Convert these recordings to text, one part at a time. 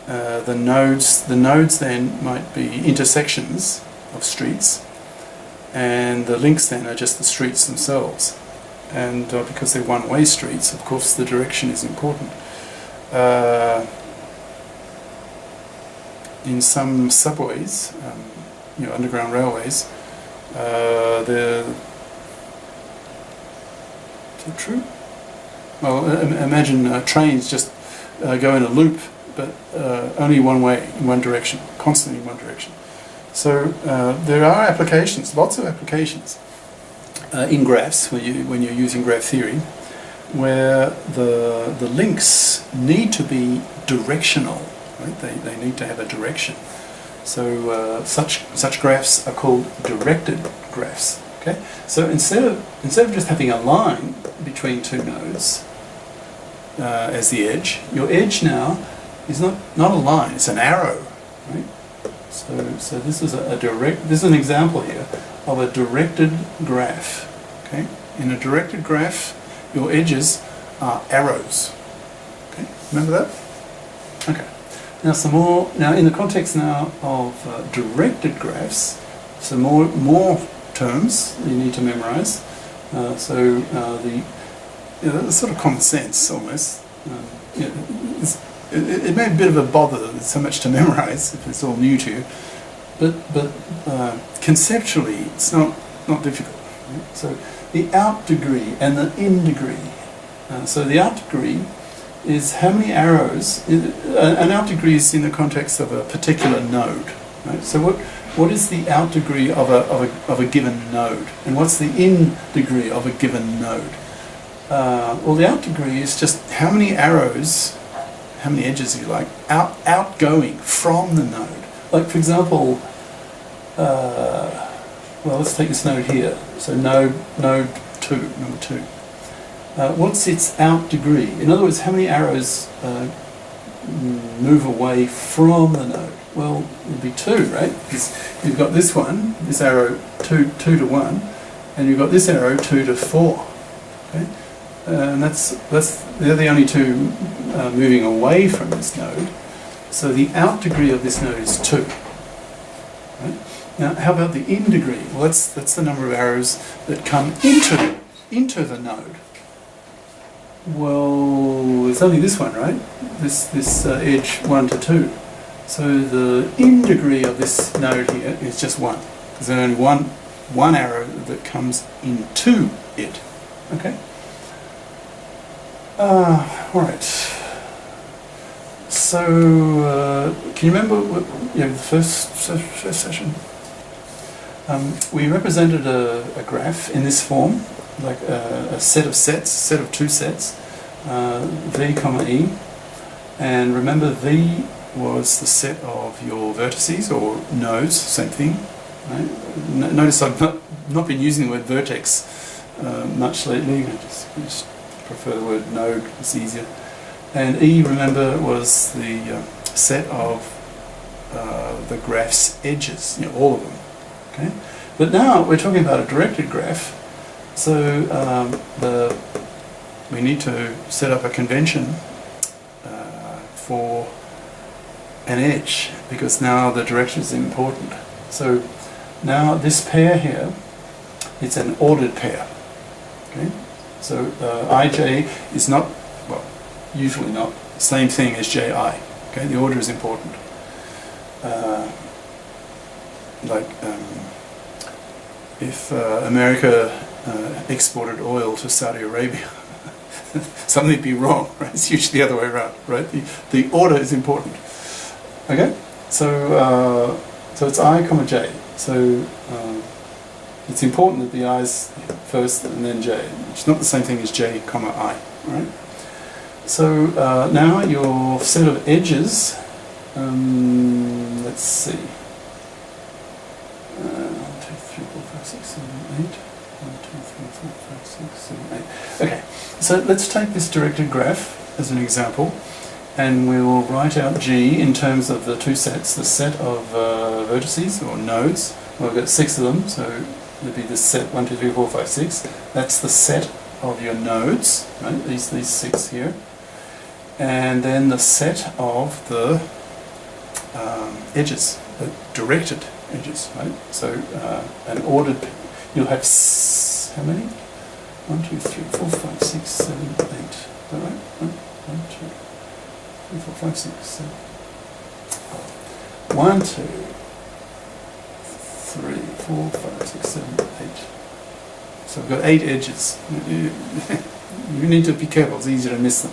the nodes then might be intersections of streets, and the links then are just the streets themselves. And because they're one-way streets, of course, the direction is important. In some subways, underground railways, is that true? Well, imagine trains just go in a loop, but only one way, in one direction, constantly in one direction. So there are applications, lots of applications in graphs when you're using graph theory, where the links need to be directional. Right? They need to have a direction. So such graphs are called directed graphs. Okay. So instead of just having a line between two nodes as the edge, your edge now is not a line; it's an arrow. Right. So this is this is an example here of a directed graph. Okay. In a directed graph, your edges are arrows. Okay. Remember that? Okay. Now some more. Now in the context now of directed graphs, some more terms you need to memorize. It's sort of common sense almost. It may be a bit of a bother. There's so much to memorize if it's all new to you, but conceptually it's not difficult. Right? So the out degree and the in degree. So the out degree is how many arrows. An out degree is in the context of a particular node. Right? So what is the out degree of a given node, and what's the in degree of a given node? Well, the out degree is just how many arrows, how many edges you like, outgoing from the node. Like for example, well, let's take this node here. So node 2, number 2. What's its out degree? In other words, how many arrows move away from the node? Well, it would be 2, right? Because you've got this one, this arrow 2 to 1, and you've got this arrow 2 to 4. Okay, and they're the only two moving away from this node. So the out degree of this node is 2. Right? Now, how about the in degree? Well, that's the number of arrows that come into the node. Well, it's only this one, right? This edge 1 to 2. So the in degree of this node here is just 1. There's only one arrow that comes into it. Okay. All right. So can you remember the first session? We represented a graph in this form, like a set of two sets, V comma E, and remember V was the set of your vertices or nodes, same thing. Right? Notice I've not been using the word vertex much lately. I just prefer the word node, it's easier. And E, remember, was the set of the graph's edges, all of them. Okay? But now we're talking about a directed graph, so we need to set up a convention for an edge, because now the direction is important. So now this pair here, it's an ordered pair. Okay? So ij is not, well, usually not, the same thing as ji. Okay? The order is important. If America exported oil to Saudi Arabia, something would be wrong, right? It's usually the other way around, right? The order is important. Okay? So it's I comma j. So it's important that the i's first and then j. It's not the same thing as j comma I, right? So now your set of edges, let's see. 1, 2, 3, 4, 5, 6, 7, 8. 1, 2, 3, 4, 5, 6, 7, 8. Okay, so let's take this directed graph as an example, and we'll write out G in terms of the two sets, the set of vertices or nodes. Well, we've got 6 of them, so it'd be this set 1, 2, 3, 4, 5, 6. That's the set of your nodes, right? These 6 here, and then the set of the edges, directed edges, right? So an ordered, you'll have how many? 1, 2, 3, 4, 5, 6, 7, 8. Is that right? 1, 2, 3, 4, 5, 6, 7. 1, 2, 3, 4, 5, 6, 7, 8. So we've got 8 edges. You need to be careful, it's easy to miss them.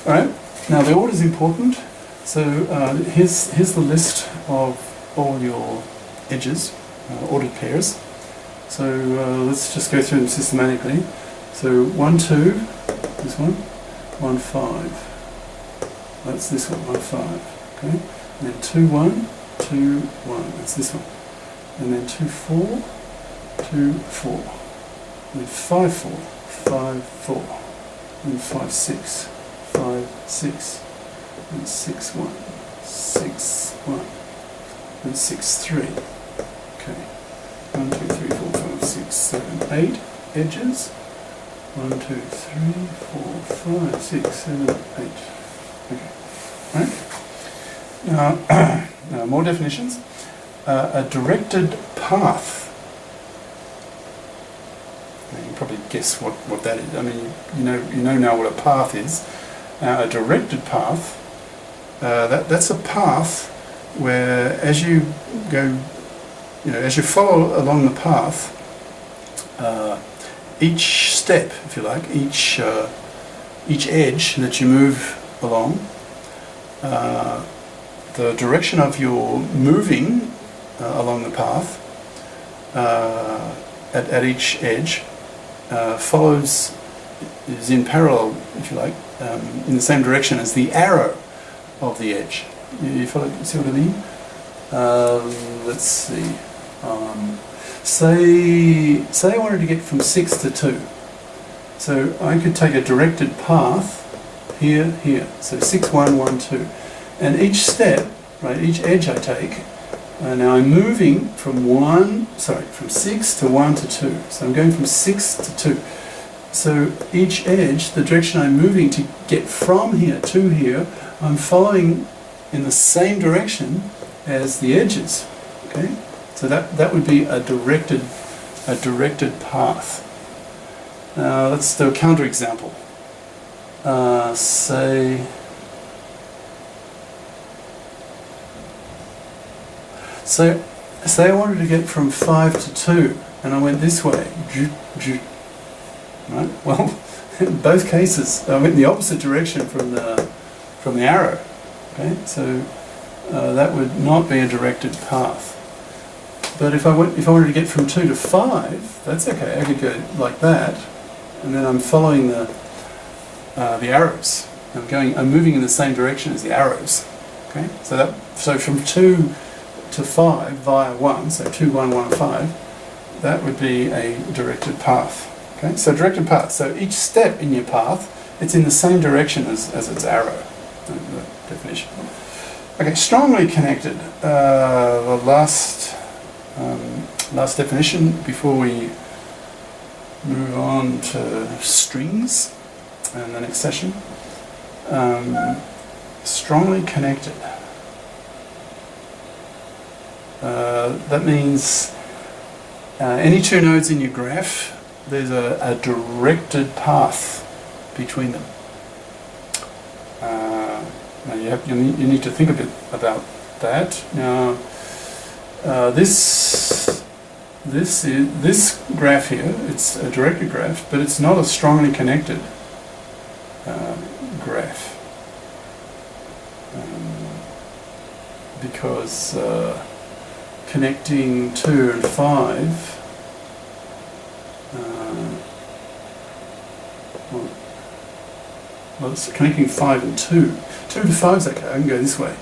Alright, now the order is important. So here's the list of all your edges, ordered pairs. So let's just go through them systematically. So 1, 2, this one, 1, 5. That's this one, 1, 5. Okay, and then 2, 1, 2, 1. That's this one. And then 2, 4, 2, 4. And then 5, 4, 5, 4. And then 5, 6, 5, 6. And 6, 1, 6, 1. And 6, 3. Okay. 1, 2, 3, 4, 5, 6, 7, 8 edges. 1, 2, 3, 4, 5, 6, 7, 8. Okay. Right. Now more definitions. A directed path. Now you can probably guess what that is. I mean, you know now what a path is. A directed path. That's a path where, as you go, as you follow along the path, each step, if you like, each edge that you move along, the direction of your moving along the path at each edge is in parallel, if you like, in the same direction as the arrow of the edge. You follow? See what I mean? Let's see. Say I wanted to get from 6 to 2. So I could take a directed path here. So 6, 1, 1, 2. And each step, right, each edge I take, now I'm moving from 6 to 1 to 2. So I'm going from 6 to 2. So each edge, the direction I'm moving to get from here to here, I'm following in the same direction as the edges. Okay? So that would be a directed path. Now let's do a counterexample. Say I wanted to get from 5 to 2, and I went this way. Right? Well, in both cases, I went in the opposite direction from the arrow. Okay, so that would not be a directed path. But if I wanted to get from 2 to 5, that's okay. I could go like that, and then I'm following the arrows. I'm moving in the same direction as the arrows. Okay, so from 2 to 5 via 1, so 2, 1, 1, 5, that would be a directed path. Okay, so directed path. So each step in your path, it's in the same direction as its arrow. The definition. Okay, strongly connected. The last definition before we move on to strings and the next session. Strongly connected. That means any two nodes in your graph, there's a directed path between them. Now you need to think a bit about that. Now this graph here, it's a directed graph, but it's not a strongly connected graph because connecting 2 and 5. Well, it's connecting 5 and 2. 2 to 5 is okay, I can go this way.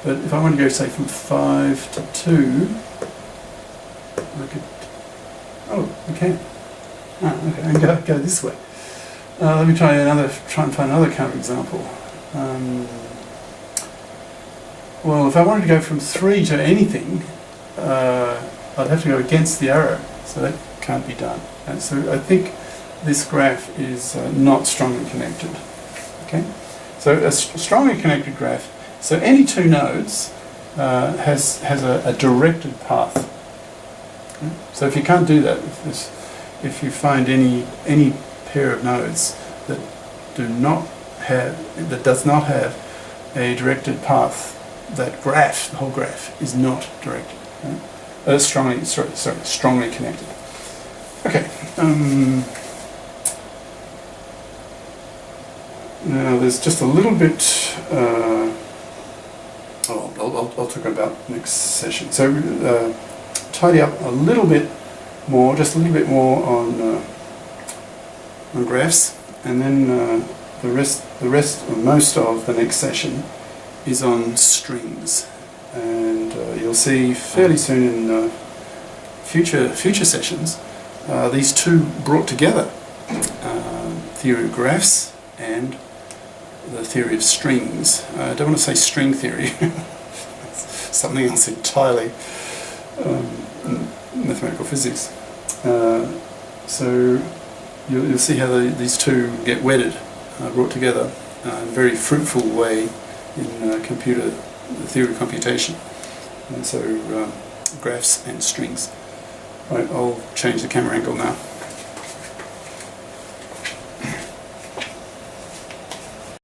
But if I want to go, say, from 5 to 2, I could... Oh, I can. Okay, I can go this way. Let me try and find another counterexample. Well, if I wanted to go from 3 to anything, I'd have to go against the arrow, so that can't be done. And so I think this graph is not strongly connected. Okay, so a strongly connected graph. So any two nodes has a directed path. So if you can't do that, if you find any pair of nodes that does not have a directed path, that graph, the whole graph, is not directed. Right? Strongly connected. Okay. Now there's just a little bit. I'll talk about next session. So tidy up a little bit more, just a little bit more on graphs, and then the rest, or most of the next session is on strings, and you'll see fairly soon in future sessions these two brought together, theory of graphs and the theory of strings. I don't want to say string theory, something else entirely, mathematical physics. So you'll see how these two get wedded, brought together in a very fruitful way in computer theory of computation. And so graphs and strings. Right, I'll change the camera angle now.